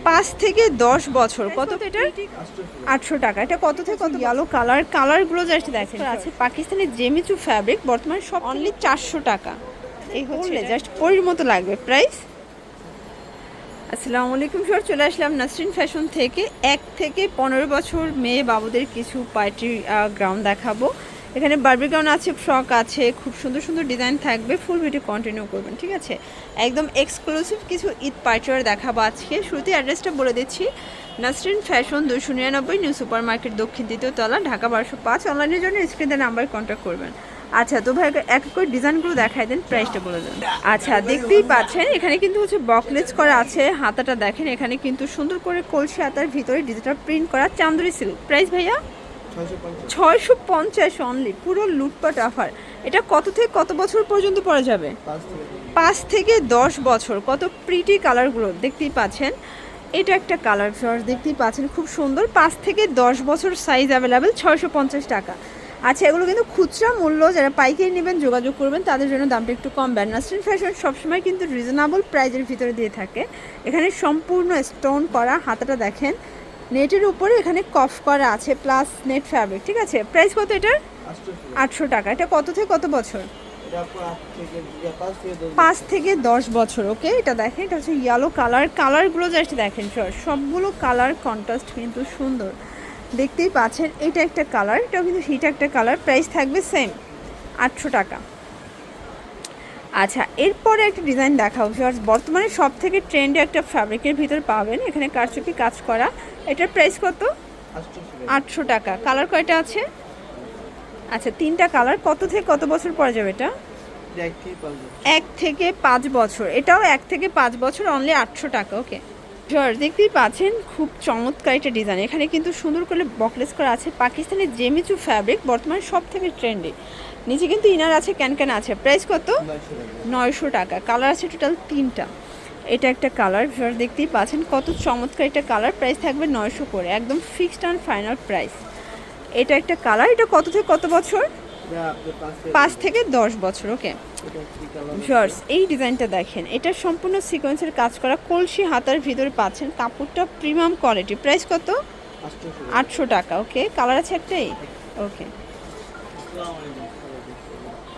5 থেকে 10 বছর। কত এটা? 800 টাকা। এটা কত থেকে কত? ইয়েলো কালারগুলো জাস্ট দেখেন। আছে পাকিস্তানি জেমিচু ফ্যাব্রিক, বর্তমানে সব অনলি 400 টাকা। এই হচ্ছে জাস্ট পরির মতো লাগবে প্রাইস। আসসালামু আলাইকুম স্যার, চলে আসলাম নাসরিন ফ্যাশন থেকে। 1 থেকে 15 বছর মেয়ে বাবুদের কিছু পার্টি গ্রাউন্ড দেখাবো। এখানে বারবি গাউন আছে, ফ্রক আছে, খুব সুন্দর সুন্দর ডিজাইন থাকবে। ফুল ভিডিও কন্টিনিউ করবেন, ঠিক আছে? একদম এক্সক্লুসিভ কিছু ঈদ পার্টিওয়ার দেখাবো আজকে। শুরুতে অ্যাড্রেসটা বলে দিচ্ছি, Nasrin fashion 299 new super market, দক্ষিণ 2য় তলা, ঢাকা 1205। অনলাইনের জন্য স্ক্রিনে নাম্বার কন্ট্যাক্ট করবেন। আচ্ছা, তো ভাই এক করে ডিজাইনগুলো দেখাই দেন, প্রাইসটা বলে দেন। আচ্ছা, দেখতেই পাচ্ছেন এখানে কিন্তু হচ্ছে বকলেস করা আছে। হাতাটা দেখেন, এখানে কিন্তু সুন্দর করে কলসি হাতার ভিতরে ডিজিটাল প্রিন্ট করা চান্দুরি সিল্ক। প্রাইস ভাইয়া 650 অনলি, পুরো লুটপাট অফার। এটা কত থেকে কত বছর পর্যন্ত পরা যাবে? 5 থেকে 10 বছর। কত প্রিটি কালারগুলো দেখতেই পাচ্ছেন। এটা একটা কালার ফ্লাওয়ার দেখতেই পাচ্ছেন, খুব সুন্দর। 5 থেকে 10 বছর সাইজ অ্যাভেলেবেল, 650 টাকা। আচ্ছা, এগুলো কিন্তু খুচরা মূল্য, যারা পাইকারি নেবেন যোগাযোগ করবেন, তাদের জন্য দামটা একটু কম। নাসরিন ফ্যাশন সবসময় কিন্তু রিজনেবল প্রাইজের ভিতরে দিয়ে থাকে। এখানে সম্পূর্ণ স্টোন করা, হাতাটা দেখেন নেটের উপরে এখানে কফ করা আছে, প্লাস নেট ফ্যাব্রিক, ঠিক আছে? প্রাইস কত এটার? 800 টাকা। এটা কত থেকে কত বছর? 5 থেকে 10 বছর। ওকে, এটা দেখেন, এটা হচ্ছে ইয়েলো কালারগুলো জাস্ট দেখেন, সবগুলো কালার কন্ট্রাস্ট কিন্তু সুন্দর, দেখতেই পাচ্ছেন। এটা একটা কালার, এটাও কিন্তু হিট একটা কালার। প্রাইস থাকবে সেম 800 টাকা। আচ্ছা, এরপরে একটা ডিজাইন দেখাও। বর্তমানে সব থেকে ট্রেন্ডে একটা ফ্যাব্রিকের ভিতর পাবেন, এখানে কারচুপি কাজ করা। এটার প্রাইস কত? 800 টাকা। কালার কয়টা আছে? আচ্ছা, 3টা কালার। কত থেকে কত বছর পরে যাবে এটা? 1 থেকে 5 বছর। এটাও 1 থেকে 5 বছর, অনলি 800 টাকা। ওকে, দেখতেই পাচ্ছেন খুব চমৎকার একটা ডিজাইন। এখানে কিন্তু সুন্দর করে বকলেস করা আছে, পাকিস্তানি জেমিচু ফ্যাব্রিক, বর্তমানে সব থেকে ট্রেন্ডে। নিচে কিন্তু ইনার আছে, ক্যান আছে। প্রাইস কত? 900 টাকা। কালার আছে টোটাল 3টা। এটা একটা কালার, দেখতেই পাচ্ছেন কত চমৎকার একটা কালার। প্রাইস থাকবে 900 করে, একদম ফিক্সড অ্যান্ড ফাইনাল প্রাইস। এটা একটা কালার। এটা কত থেকে কত বছর? 5 থেকে 10 বছর। ওকে, এই ডিজাইনটা দেখেন, এটা সম্পূর্ণ সিকোয়েন্সের কাজ করা, কলসি হাতার ভিতরে পাচ্ছেন, কাপড়টা প্রিমিয়াম কোয়ালিটি। প্রাইস কত? 800 টাকা। ওকে, কালার আছে একটাই। ওকে,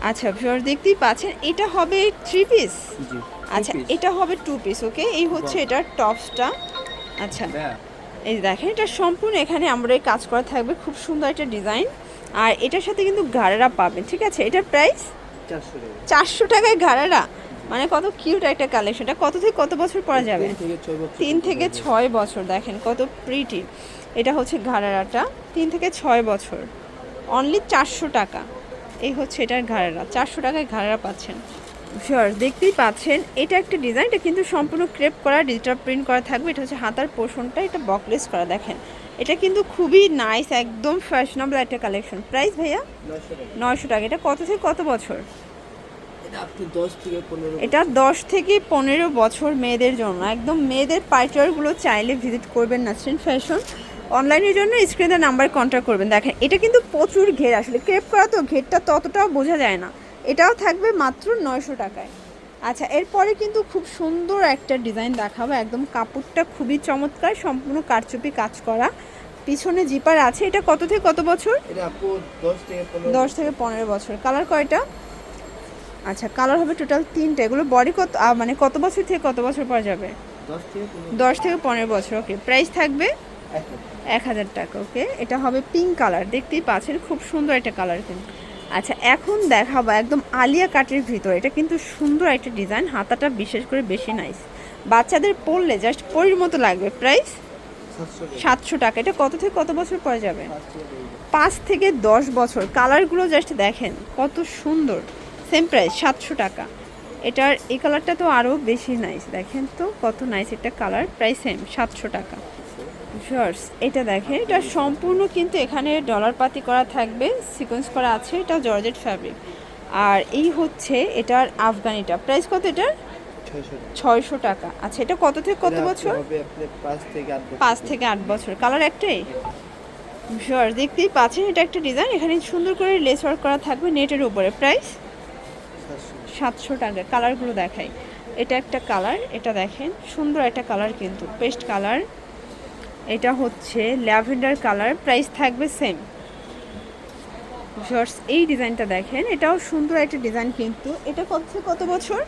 আচ্ছা ভিউয়ার দেখতেই পাচ্ছেন, এটা হবে 3 পিস। আচ্ছা, এটা হবে 2 পিস। ওকে, এই হচ্ছে এটার টপসটা। আচ্ছা, এই দেখেন, এটা সম্পূর্ণ এখানে আমরা এই কাজ করা থাকবে, খুব সুন্দর একটা ডিজাইন। আর এটার সাথে কিন্তু ঘাড়ারা পাবেন, ঠিক আছে? এটার প্রাইস 400 টাকায় ঘাড়ারা, মানে কত কিউট একটা কালেকশন। এটা কত থেকে কত বছর পরা যাবে? 3 থেকে 6 বছর। দেখেন কত প্রিটি। এটা হচ্ছে ঘাড়ারাটা, 3 থেকে 6 বছর, অনলি 400 টাকা। এই হচ্ছে এটার ঘাড়ারা, 400 টাকায় ঘাড়ারা পাচ্ছেন। শিওর, দেখতেই পাচ্ছেন এটা একটা ডিজাইন, এটা কিন্তু সম্পূর্ণ ক্রেপ করা, ডিজিটাল প্রিন্ট করা থাকবে। এটা হচ্ছে হাতার পোর্শনটা, এটা বকলেস করা। দেখেন, এটা কিন্তু খুবই নাইস, একদম ফ্যাশনেবল একটা কালেকশন। প্রাইস ভাইয়া 900 টাকা। এটা কত থেকে কত বছর? এটা 10 থেকে 15 বছর মেয়েদের জন্য, একদম মেয়েদের পার্টিওয়ারগুলো চাইলে ভিজিট করবেন নাসরিন ফ্যাশন। অনলাইনের জন্য স্ক্রিনে নাম্বার কন্ট্যাক্ট করবেন। দেখেন, এটা কিন্তু প্রচুর ঘের, আসলে ক্রেপ করা তো ঘেরটা ততটাও বোঝা যায় না। এটাও থাকবে মাত্র 900 টাকায়। আচ্ছা, এরপরে কিন্তু খুব সুন্দর একটা ডিজাইন দেখাবো, একদম কাপড়টা খুবই চমৎকার, সম্পূর্ণ কারচুপি কাজ করা, পিছনে জিপার আছে। এটা কত থেকে কত বছর? 10 থেকে 15 বছর। কালার কয়টা? আচ্ছা, কালার হবে টোটাল 3টে। এগুলো বডি কত, মানে কত বছর থেকে কত বছর পর যাবে? 10 থেকে 15 বছর। ওকে, প্রাইস থাকবে 1000 টাকা। ওকে, এটা হবে পিঙ্ক কালার, দেখতেই পাচ্ছেন খুব সুন্দর একটা কালার কিন্তু। আচ্ছা, এখন দেখাবো একদম আলিয়া কাটের ভিতর। এটা কিন্তু সুন্দর একটা ডিজাইন, হাতাটা বিশেষ করে বেশি নাইস, বাচ্চাদের পরলে জাস্ট পরির মতো লাগবে। প্রাইস 700 টাকা। এটা কত থেকে কত বছর পরে যাবে? 5 থেকে 10 বছর। কালারগুলো জাস্ট দেখেন কত সুন্দর। সেম প্রাইস 700 টাকা। এটার এই কালারটা তো আরও বেশি নাইস, দেখেন তো কত নাইস একটা কালার। প্রাইস সেম 700 টাকা। শর্টস, এটা দেখেন, এটা সম্পূর্ণ কিন্তু এখানে ডলার পাতি করা থাকবে, সিকোয়েন্স করা আছে। এটা জর্জেট ফ্যাব্রিক। আর এই হচ্ছে এটার আফগানিটা। প্রাইস কত এটার? 600 টাকা। আচ্ছা, এটা কত থেকে কত বছর? 5 থেকে 8 বছর। কালার একটাই। শর্টস, দেখতেই পাচ্ছেন এটা একটা ডিজাইন, এখানে সুন্দর করে লেস ওয়ার্ক করা থাকবে নেটের উপরে। প্রাইস 700 টাকা। কালারগুলো দেখাই। এটা একটা কালার, এটা দেখেন সুন্দর একটা কালার কিন্তু পেস্ট কালার। এটা হচ্ছে ল্যাভেন্ডার কালার, প্রাইস থাকবে সেম। ভিউয়ার্স এই ডিজাইনটা দেখেন, এটাও সুন্দর একটা ডিজাইন কিন্তু। এটা কত বছর?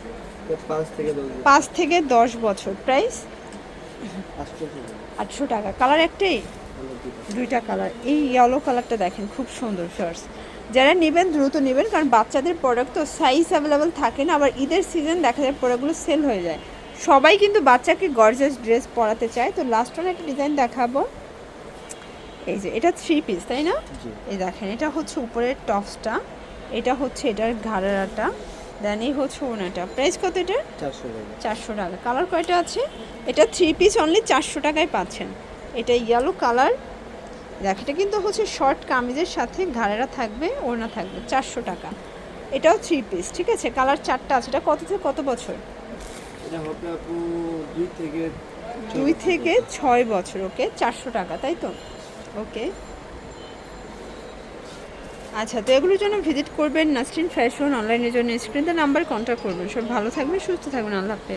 5 থেকে 10 বছর। প্রাইস 800 টাকা। কালার একটাই, দুইটা কালার। এই ইয়েলো কালারটা দেখেন খুব সুন্দর। ভিউয়ার্স যারা নেবেন দ্রুত নেবেন, কারণ বাচ্চাদের প্রোডাক্ট তো সাইজ অ্যাভেলেবেল থাকে না, আবার ঈদের সিজন দেখা যায় প্রোডাক্টগুলো সেল হয়ে যায়। সবাই কিন্তু বাচ্চাকে গর্জিয়াস ড্রেস পরাতে চায়। তো লাস্ট ওয়ান একটা ডিজাইন দেখাবো। এই যে এটা 3 পিস তাই না? এই দেখেন এটা হচ্ছে উপরের টপসটা, এটা হচ্ছে এটার ঘাড়াটা, দেন এই হচ্ছে ওনাটা। প্রাইস কত এটা? 400 টাকা। কালার কয়টা আছে? এটা 3 পিস অনলি 400 টাকায় পাচ্ছেন। এটা ইয়েলো কালার, দেখ এটা কিন্তু হচ্ছে শর্ট কামিজের সাথে ঘাড়েরা থাকবে, ওড়না থাকবে। 400 টাকা। এটাও 3 পিস, ঠিক আছে। কালার 4টা আছে। এটা কত থেকে কত বছর? এটা হবে আপু 2 থেকে 6 বছর। ওকে 400 টাকা, তাই তো? ওকে আচ্ছা, তো এগুলোর জন্য ভিজিট করবেন নাসরিন ফ্যাশন। অনলাইনের জন্য স্ক্রিনে নাম্বার কন্ট্যাক্ট করবেন। সব ভালো থাকবেন, সুস্থ থাকবেন। আল্লাহ হাফেজ।